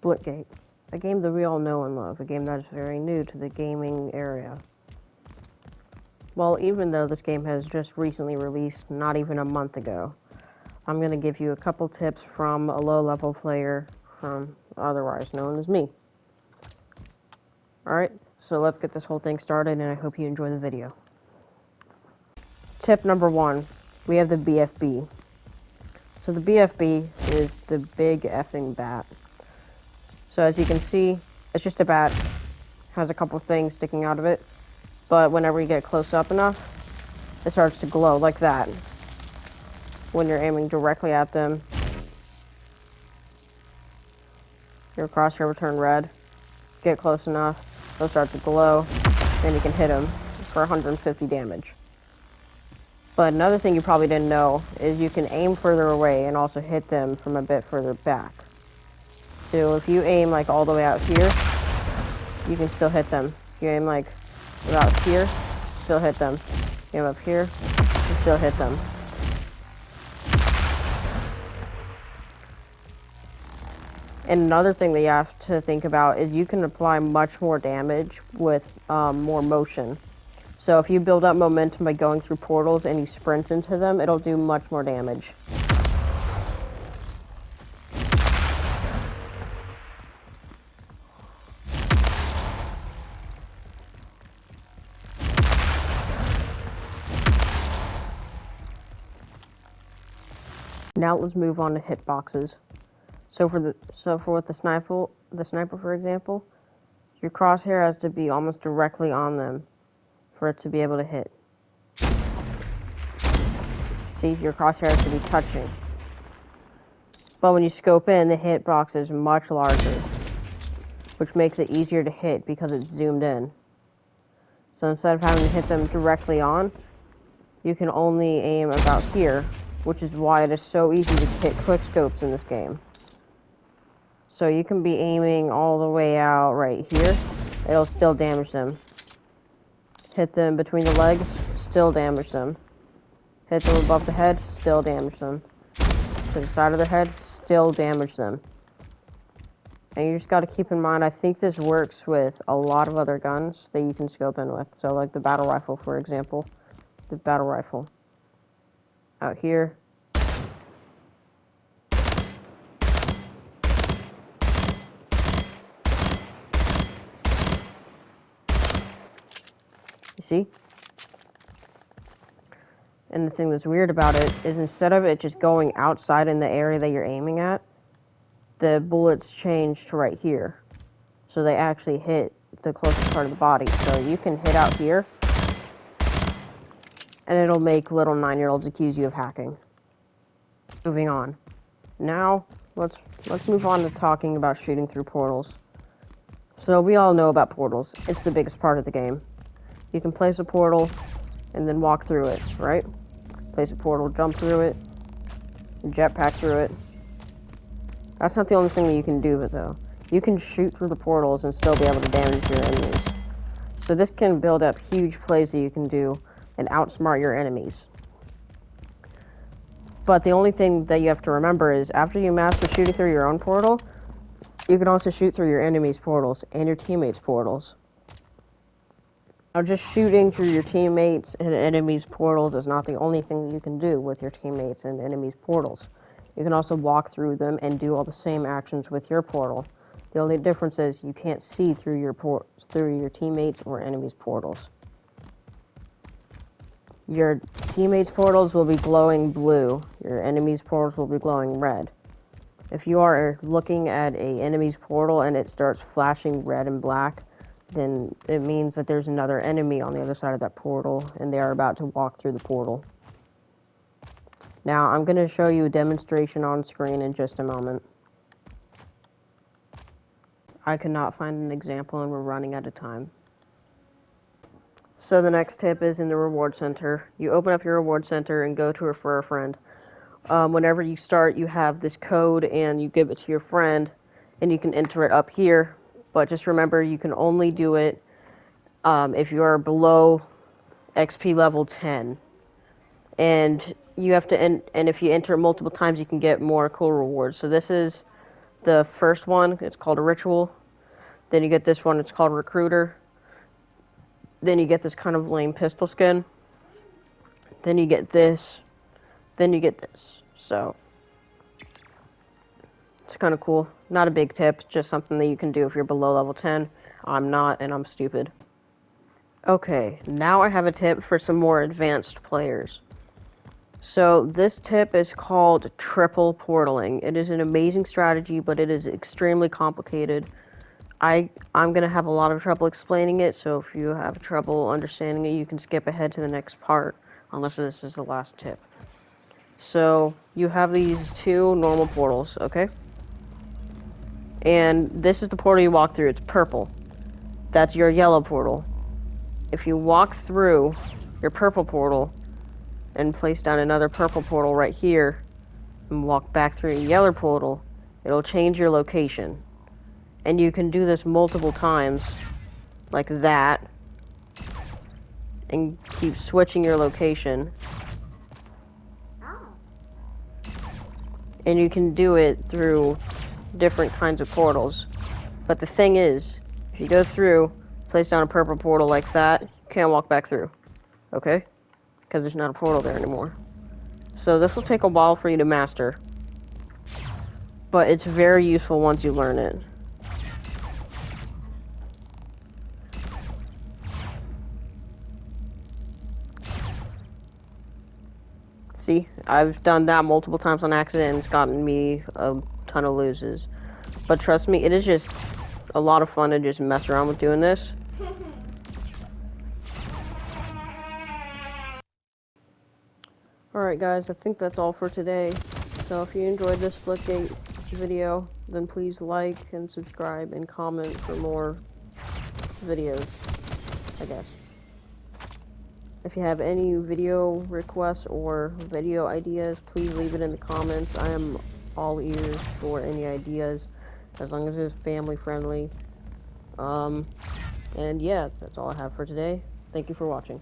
Splitgate, a game that we all know and love, a game that is very new to the gaming area. Well, even though this game has just recently released, not even a month ago, I'm going to give you a couple tips from a low-level player, otherwise known as me. Alright, so let's get this whole thing started, and I hope you enjoy the video. Tip number 1, we have the BFB. So the BFB is the big effing bat. So as you can see, it's just a bat, has a couple things sticking out of it, but whenever you get close up enough, it starts to glow like that. When you're aiming directly at them, your crosshair will turn red. Get close enough, they'll start to glow, then you can hit them for 150 damage. But another thing you probably didn't know is you can aim further away and also hit them from a bit further back. So if you aim like all the way out here, you can still hit them. If you aim like about here, still hit them. You aim up here, you still hit them. And another thing that you have to think about is you can apply much more damage with more motion. So if you build up momentum by going through portals and you sprint into them, it'll do much more damage. Now let's move on to hitboxes. So for the sniper for example, your crosshair has to be almost directly on them for it to be able to hit. See, your crosshair has to be touching. But when you scope in, the hitbox is much larger, which makes it easier to hit because it's zoomed in. So instead of having to hit them directly on, you can only aim about here, which is why it is so easy to hit quickscopes in this game. So you can be aiming all the way out right here, it'll still damage them. Hit them between the legs, still damage them. Hit them above the head, still damage them. To the side of their head, still damage them. And you just got to keep in mind, I think this works with a lot of other guns that you can scope in with. So like the battle rifle, for example. The battle rifle. Out here. You see? And the thing that's weird about it is instead of it just going outside in the area that you're aiming at, the bullets change to right here. So they actually hit the closest part of the body. So you can hit out here, and it'll make little 9-year-olds accuse you of hacking. Moving on. Now, let's move on to talking about shooting through portals. So we all know about portals. It's the biggest part of the game. You can place a portal and then walk through it, right? Place a portal, jump through it, jetpack through it. That's not the only thing that you can do with it, though. You can shoot through the portals and still be able to damage your enemies. So this can build up huge plays that you can do and outsmart your enemies. But the only thing that you have to remember is after you master shooting through your own portal, you can also shoot through your enemies' portals and your teammates' portals. Now, just shooting through your teammates and enemies' portals is not the only thing that you can do with your teammates and enemies' portals. You can also walk through them and do all the same actions with your portal. The only difference is you can't see through your teammates or enemies' portals. Your teammates' portals will be glowing blue. Your enemies' portals will be glowing red. If you are looking at an enemy's portal and it starts flashing red and black, then it means that there's another enemy on the other side of that portal, and they are about to walk through the portal. Now, I'm going to show you a demonstration on screen in just a moment. I could not find an example, and we're running out of time. So the next tip is in the reward center. You open up your reward center and go to refer a friend. Whenever you start, you have this code, and you give it to your friend, and you can enter it up here. But just remember, you can only do it if you are below XP level 10. And you have to, and if you enter multiple times, you can get more cool rewards. So this is the first one, it's called a ritual. Then you get this one, it's called recruiter. Then you get this kind of lame pistol skin. Then you get this. Then you get this. So, it's kind of cool. Not a big tip, just something that you can do if you're below level 10. I'm not, and I'm stupid. Okay, now I have a tip for some more advanced players. So this tip is called triple portaling. It is an amazing strategy, but it is extremely complicated. I'm gonna have a lot of trouble explaining it, so if you have trouble understanding it, you can skip ahead to the next part, unless this is the last tip. So you have these two normal portals, okay? And this is the portal you walk through. It's purple. That's your yellow portal. If you walk through your purple portal and place down another purple portal right here and walk back through your yellow portal, it'll change your location. And you can do this multiple times, like that, and keep switching your location. And you can do it through different kinds of portals. But the thing is, if you go through, place down a purple portal like that, you can't walk back through. Okay? Because there's not a portal there anymore. So this will take a while for you to master. But it's very useful once you learn it. See, I've done that multiple times on accident and it's gotten me a ton of loses. But trust me, it is just a lot of fun to just mess around with doing this. Alright guys, I think that's all for today. So if you enjoyed this Splitgate video, then please like and subscribe and comment for more videos, I guess. If you have any video requests or video ideas, please leave it in the comments. I am all ears for any ideas, as long as it's family friendly. And yeah, that's all I have for today. Thank you for watching.